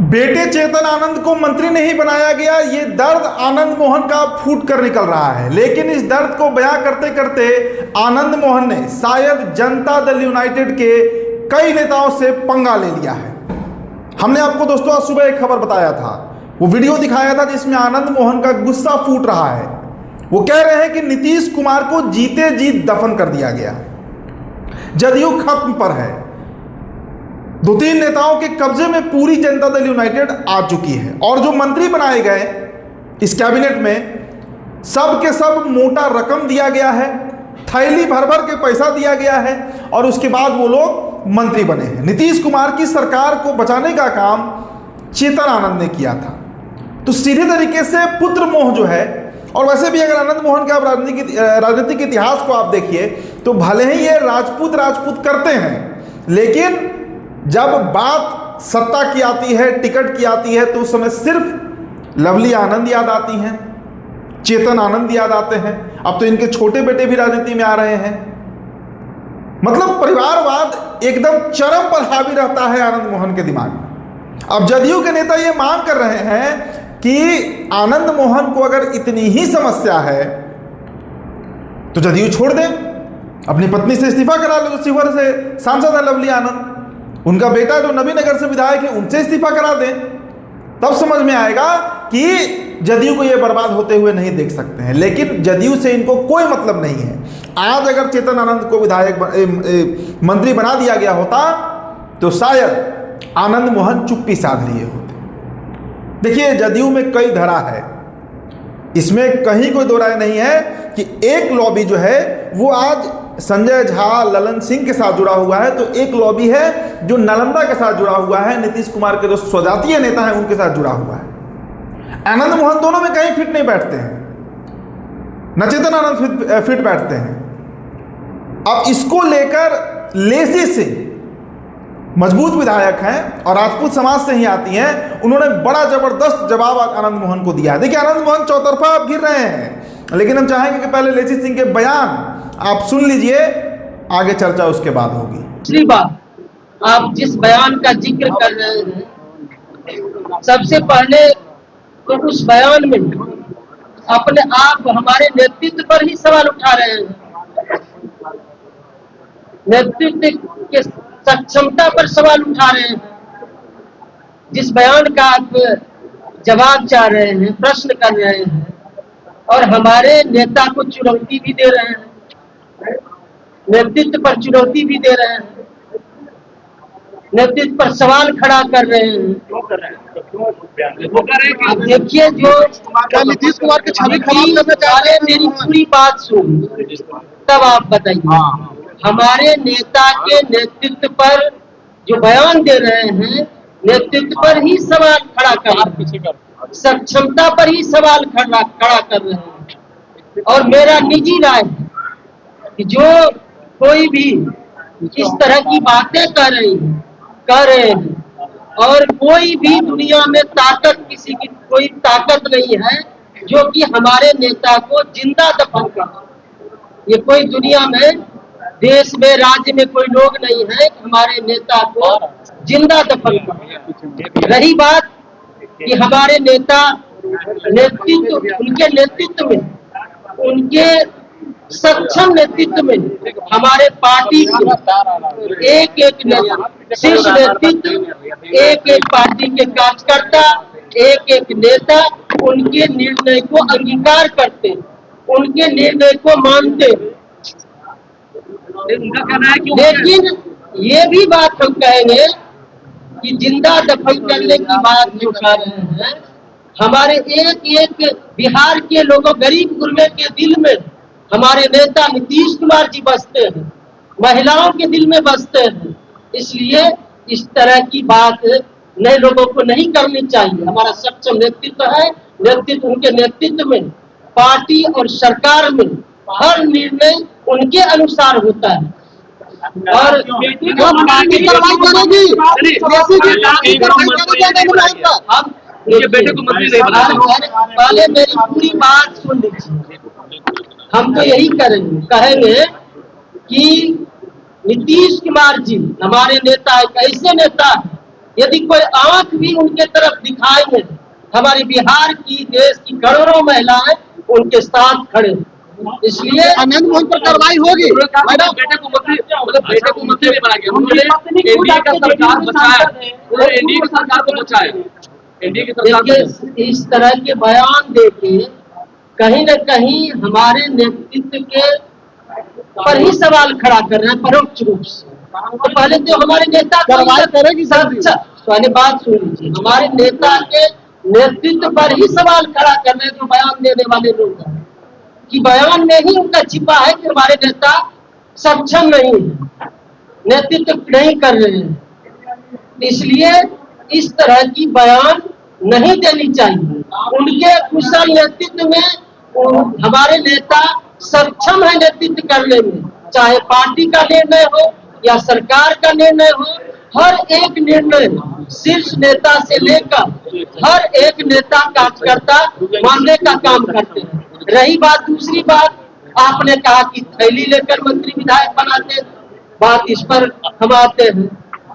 बेटे चेतन आनंद को मंत्री नहीं बनाया गया, ये दर्द आनंद मोहन का फूट कर निकल रहा है। लेकिन इस दर्द को बयां करते करते आनंद मोहन ने शायद जनता दल यूनाइटेड के कई नेताओं से पंगा ले लिया है। हमने आपको दोस्तों आज सुबह एक खबर बताया था, वो वीडियो दिखाया था जिसमें आनंद मोहन का गुस्सा फूट रहा है। वो कह रहे हैं कि नीतीश कुमार को जीते जी दफन कर दिया गया, जदयू खत्म पर है। 2-3 नेताओं के कब्जे में पूरी जनता दल यूनाइटेड आ चुकी है और जो मंत्री बनाए गए इस कैबिनेट में सब के सब मोटा रकम दिया गया है, थैली भर भर के पैसा दिया गया है और उसके बाद वो लोग मंत्री बने हैं। नीतीश कुमार की सरकार को बचाने का काम चेतन आनंद ने किया था। तो सीधे तरीके से पुत्र मोह जो है, और वैसे भी अगर आनंद मोहन के आप राजनीतिक इतिहास को आप देखिए तो भले ही ये राजपूत करते हैं, लेकिन जब बात सत्ता की आती है, टिकट की आती है, तो उस समय सिर्फ लवली आनंद याद आती हैं, चेतन आनंद याद आते हैं। अब तो इनके छोटे बेटे भी राजनीति में आ रहे हैं। मतलब परिवारवाद एकदम चरम पर हावी रहता है आनंद मोहन के दिमाग में। अब जदयू के नेता ये मांग कर रहे हैं कि आनंद मोहन को अगर इतनी ही समस्या है तो जदयू छोड़ दें, अपनी पत्नी से इस्तीफा करा लो। जो शिवहर से सांसद है लवली आनंद, उनका बेटा जो नबीनगर से विधायक है, उनसे इस्तीफा करा दें। तब समझ में आएगा कि जदयू को ये बर्बाद होते हुए नहीं देख सकते हैं। लेकिन जदयू से इनको कोई मतलब नहीं है। आज अगर चेतन आनंद को विधायक मंत्री बना दिया गया होता तो शायद आनंद मोहन चुप्पी साध लिए होते। देखिए, जदयू में कई धड़ा है, इसमें कहीं कोई दो राय नहीं है कि एक लॉबी जो है वो आज संजय झा, ललन सिंह के साथ जुड़ा हुआ है, तो एक लॉबी है जो नालंदा के साथ जुड़ा हुआ है, नीतीश कुमार के जो स्वजातीय नेता हैं उनके साथ जुड़ा हुआ है। आनंद मोहन दोनों में कहीं फिट नहीं बैठते हैं, न चेतन आनंद फिट बैठते हैं। अब इसको लेकर लेसी सिंह मजबूत विधायक हैं और राजपूत समाज से ही आती हैं, उन्होंने बड़ा जबरदस्त जवाब आनंद मोहन को दिया है। देखिए, आनंद मोहन चौतरफा आप गिर रहे हैं, लेकिन हम चाहेंगे कि पहले लेसी सिंह के बयान आप सुन लीजिए, आगे चर्चा उसके बाद होगी। दूसरी बात, आप जिस बयान का जिक्र कर रहे हैं, सबसे पहले तो उस बयान में अपने आप हमारे नेतृत्व पर ही सवाल उठा रहे हैं, नेतृत्व के सक्षमता पर सवाल उठा रहे हैं। जिस बयान का आप जवाब चाह रहे हैं, प्रश्न कर रहे हैं और हमारे नेता को चुनौती भी दे रहे हैं, नेतृत्व पर चुनौती भी दे रहे हैं, नेतृत्व पर सवाल खड़ा कर रहे हैं। क्यों कर रहे हैं? आप देखिए, जो नीतीश कुमार की छवि खराब करना चाहते हैं। मेरी पूरी बात सुन, तब आप बताइए। हमारे नेता के नेतृत्व पर जो बयान दे रहे हैं, नेतृत्व पर ही सवाल खड़ा कर रहे हैं, सक्षमता पर ही सवाल खड़ा कर रहे हैं। और मेरा निजी राय है कि जो कोई भी इस तरह की बातें कर रहे हैं और कोई भी दुनिया में ताकत, किसी की कोई ताकत नहीं है जो कि हमारे नेता को जिंदा दफन कर। ये कोई दुनिया में, देश में, राज्य में कोई लोग नहीं है कि हमारे नेता को जिंदा दफन कर। रही बात कि हमारे नेता नेतृत्व, उनके नेतृत्व में, उनके सक्षम नेतृत्व में हमारे पार्टी के एक एक शीर्ष नेतृत्व, एक एक पार्टी के कार्यकर्ता, एक एक नेता उनके निर्णय को अंगीकार करते, उनके निर्णय को मानते। लेकिन ये भी बात हम कहेंगे कि जिंदा दफन करने की बात जो कर रहे हैं, हमारे एक एक बिहार के लोगों, गरीब गुरबे के दिल में हमारे नेता नीतीश कुमार जी बसते हैं, महिलाओं के दिल में बसते हैं। इसलिए इस तरह की बात नए लोगों को नहीं करनी चाहिए। हमारा सक्षम नेतृत्व है, नेतृत्व, उनके नेतृत्व में पार्टी और सरकार में हर निर्णय उनके अनुसार होता है। और बेटे को मंत्री पहले मेरी पूरी बात सुन लीजिए। हम तो यही कहेंगे कि नीतीश कुमार जी हमारे नेता एक ऐसे नेता है यदि कोई आंख भी उनके तरफ दिखाएंगे, हमारी बिहार की, देश की करोड़ों महिलाएं उनके साथ खड़े हैं। इसलिए आनंद मोहन पर कार्रवाई होगी। मैडम बेटे को मंत्री नहीं बनाया गया, उन्होंने एनडीए का सरकार बचाया, उन्होंने एनडीए की सरकार को बचाया, एनडीए की सरकार को देखिए इस तरह के बयान देके कहीं न कहीं हमारे नेतृत्व के पर ही सवाल खड़ा कर रहे हैं परोक्ष रूप से। तो पहले तो हमारे नेता कार्रवाई करेगी सर। पहले बात सुन लीजिए, हमारे नेता के नेतृत्व पर ही सवाल खड़ा कर रहे हैं जो बयान देने वाले लोग हैं, कि बयान में ही उनका छिपा है कि हमारे नेता सक्षम नहीं है, नेतृत्व नहीं कर रहे हैं। इसलिए इस तरह की बयान नहीं देनी चाहिए। उनके कुशल नेतृत्व में हमारे नेता सक्षम है नेतृत्व करने में, चाहे पार्टी का निर्णय हो या सरकार का निर्णय हो। हर एक निर्णय शीर्ष नेता से लेकर हर एक नेता कार्यकर्ता मानने का काम करते हैं। रही बात, दूसरी बात आपने कहा कि थैली लेकर मंत्री विधायक बनाते, बात इस पर हम आते हैं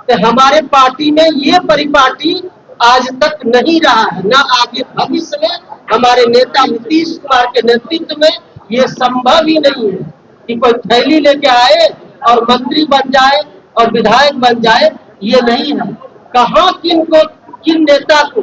तो हमारे पार्टी में ये परिपाटी आज तक नहीं रहा है, ना आगे भविष्य में हमारे नेता नीतीश कुमार के नेतृत्व में ये संभव ही नहीं है कि कोई थैली लेके आए और मंत्री बन जाए और विधायक बन जाए, ये नहीं है। कहाँ किन नेता को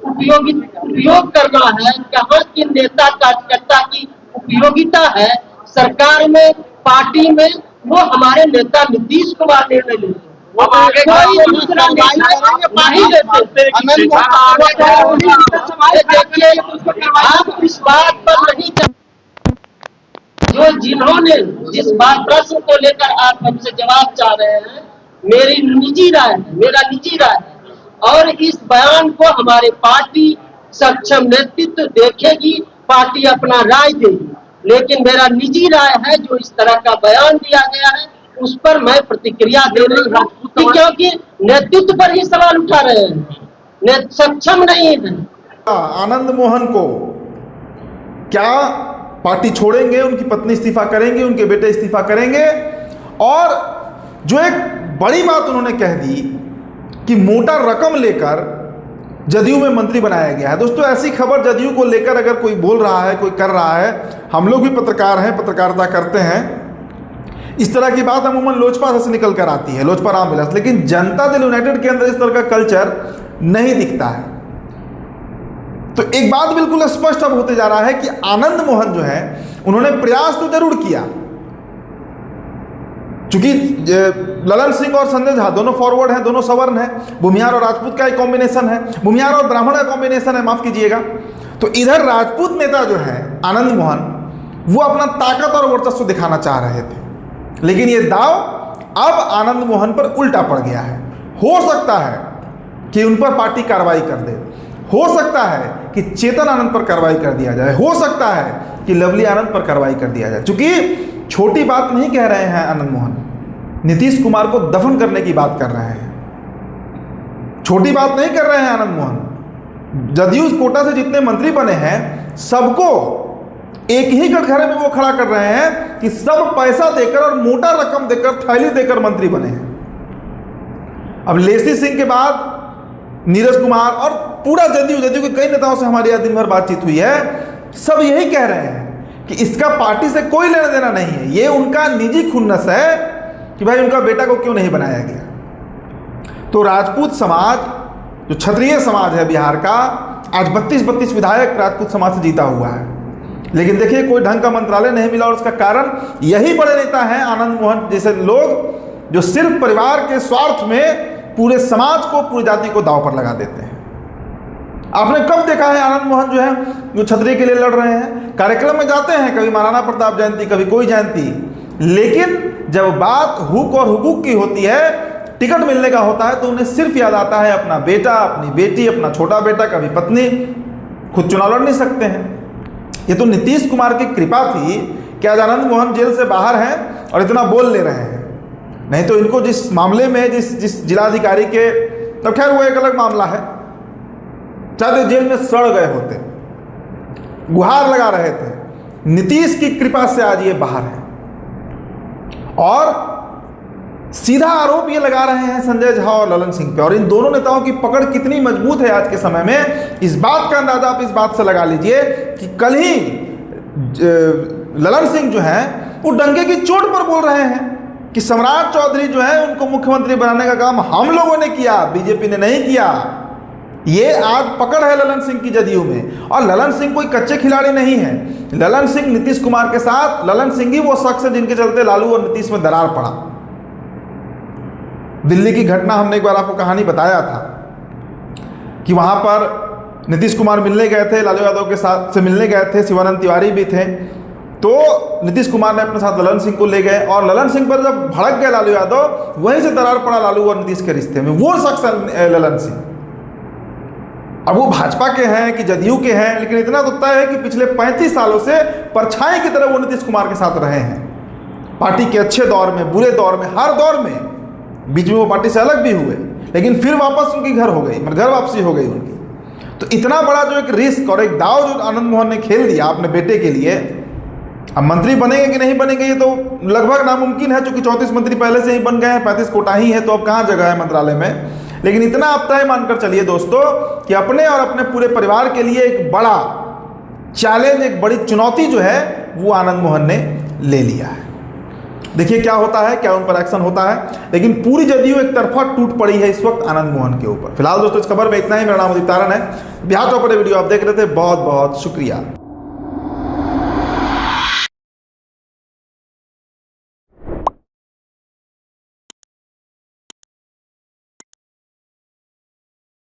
उपयोग करना है, कहाँ किन नेता कार्यकर्ता की उपयोगिता है सरकार में, पार्टी में, वो हमारे नेता नीतीश कुमार निर्णय लेते हैं। कोई दूसरा नेता नहीं लेते। देखिए आप इस बात पर नहीं, जो जिन्होंने जिस बात प्रश्न को लेकर आप हमसे जवाब चाह रहे हैं, मेरी निजी राय है, मेरा निजी राय है, और इस बयान को हमारे पार्टी सक्षम नेतृत्व देखेगी, पार्टी अपना राय देगी। लेकिन मेरा निजी राय है जो इस तरह का बयान दिया गया है उस पर मैं प्रतिक्रिया दे रही हूँ, क्योंकि नेतृत्व पर ही सवाल उठा रहे हैं, सक्षम नहीं है। आनंद मोहन को क्या पार्टी छोड़ेंगे, उनकी पत्नी इस्तीफा करेंगे, उनके बेटे इस्तीफा करेंगे। और जो एक बड़ी बात उन्होंने कह दी कि मोटा रकम लेकर जदयू में मंत्री बनाया गया है। दोस्तों ऐसी खबर जदयू को लेकर अगर कोई बोल रहा है, कोई कर रहा है, हम लोग भी पत्रकार हैं, पत्रकारिता करते हैं, इस तरह की बात अमूमन लोजपा से निकल कर आती है, लोजपा रामविलास, लेकिन जनता दल यूनाइटेड के अंदर इस तरह का कल्चर नहीं दिखता है। तो एक बात बिल्कुल स्पष्ट अब होते जा रहा है कि आनंद मोहन जो है उन्होंने प्रयास तो जरूर किया, चूंकि ललन सिंह और संजय झा दोनों फॉरवर्ड हैं, दोनों सवर्ण हैं, भूमिहार और राजपूत का एक कॉम्बिनेशन है, भूमिहार और ब्राह्मण का कॉम्बिनेशन है, माफ कीजिएगा। तो इधर राजपूत नेता जो है आनंद मोहन, वो अपना ताकत और वर्चस्व दिखाना चाह रहे थे, लेकिन ये दाव अब आनंद मोहन पर उल्टा पड़ गया है। हो सकता है कि उन पर पार्टी कार्रवाई कर दे, हो सकता है कि चेतन आनंद पर कार्रवाई कर दिया जाए, हो सकता है कि लवली आनंद पर कार्रवाई कर दिया जाए। चूंकि छोटी बात नहीं कह रहे हैं आनंद मोहन, नीतीश कुमार को दफन करने की बात कर रहे हैं, छोटी बात नहीं कर रहे हैं आनंद मोहन। जदयू कोटा से जितने मंत्री बने हैं सबको एक ही कटघरे में वो खड़ा कर रहे हैं कि सब पैसा देकर और मोटा रकम देकर, थैली देकर मंत्री बने हैं। अब लेसी सिंह के बाद नीरज कुमार और पूरा जदयू के कई नेताओं से हमारी आज दिन भर बातचीत हुई है, सब यही कह रहे हैं कि इसका पार्टी से कोई लेना देना नहीं है, ये उनका निजी खुन्नस है कि भाई उनका बेटा को क्यों नहीं बनाया गया। तो राजपूत समाज, जो क्षत्रिय समाज है बिहार का, आज 32 विधायक राजपूत समाज से जीता हुआ है, लेकिन देखिए कोई ढंग का मंत्रालय नहीं मिला। और उसका कारण यही बड़े नेता हैं आनंद मोहन जैसे लोग, जो सिर्फ परिवार के स्वार्थ में पूरे समाज को, पूरी जाति को दांव पर लगा देते हैं। आपने कब देखा है आनंद मोहन जो है, जो क्षत्रिय के लिए लड़ रहे हैं, कार्यक्रम में जाते हैं, कभी महाराणा प्रताप जयंती, कभी कोई जयंती, लेकिन जब बात हुक और हुकूक की होती है, टिकट मिलने का होता है, तो उन्हें सिर्फ याद आता है अपना बेटा, अपनी बेटी, अपना छोटा बेटा, कभी पत्नी। खुद चुनाव लड़ नहीं सकते हैं। ये तो नीतीश कुमार की कृपा थी कि आज आनंद मोहन जेल से बाहर हैं और इतना बोल ले रहे हैं, नहीं तो इनको जिस मामले में जिस जिलाधिकारी के, तो खैर वो एक अलग मामला है, चाहे जेल में सड़ गए होते, गुहार लगा रहे थे, नीतीश की कृपा से आज ये बाहर है। और सीधा आरोप ये लगा रहे हैं संजय झा और ललन सिंह पे। और इन दोनों नेताओं की पकड़ कितनी मजबूत है आज के समय में, इस बात का अंदाजा आप इस बात से लगा लीजिए कि कल ही ललन सिंह जो है वो डंके की चोट पर बोल रहे हैं कि सम्राट चौधरी जो है उनको मुख्यमंत्री बनाने का काम हम लोगों ने किया, बीजेपी ने नहीं किया। ये आज पकड़ है ललन सिंह की जदयू में। और ललन सिंह कोई कच्चे खिलाड़ी नहीं है। ललन सिंह नीतीश कुमार के साथ, ललन सिंह ही वो शख्स है जिनके चलते लालू और नीतीश में दरार पड़ा। दिल्ली की घटना हमने एक बार आपको कहानी बताया था कि वहां पर नीतीश कुमार मिलने गए थे, लालू यादव के साथ से मिलने गए थे, शिवानंद तिवारी भी थे। तो नीतीश कुमार ने अपने साथ ललन सिंह को ले गए और ललन सिंह पर जब भड़क गए लालू यादव, वहीं से दरार पड़ा लालू और नीतीश के रिश्ते में। वो शख्स है ललन सिंह। अब वो भाजपा के हैं कि जदयू के हैं, लेकिन इतना तो तय है कि पिछले 35 सालों से परछाई की तरह वो नीतीश कुमार के साथ रहे हैं। पार्टी के अच्छे दौर में, बुरे दौर में, हर दौर में। बीच में वो पार्टी से अलग भी हुए, लेकिन फिर वापस उनकी घर हो गई, मतलब घर वापसी हो गई उनकी। तो इतना बड़ा जो एक रिस्क और एक दाव जो आनंद मोहन ने खेल दिया अपने बेटे के लिए, अब मंत्री बनेंगे कि नहीं बनेंगे ये तो लगभग नामुमकिन है, चूंकि 34 मंत्री पहले से ही बन गए हैं, 35 कोटा ही है, तो अब कहाँ जगह है मंत्रालय में। लेकिन इतना आप तय मानकर चलिए दोस्तों कि अपने और अपने पूरे परिवार के लिए एक बड़ा चैलेंज, एक बड़ी चुनौती जो है वो आनंद मोहन ने ले लिया है। देखिए क्या होता है, क्या उन पर एक्शन होता है। लेकिन पूरी जदयू एक तरफा टूट पड़ी है इस वक्त आनंद मोहन के ऊपर। फिलहाल दोस्तों इस खबर में इतना ही। मेरा नाम उदित तारण है। बिहार टॉपर वीडियो आप देख रहे थे, बहुत बहुत शुक्रिया।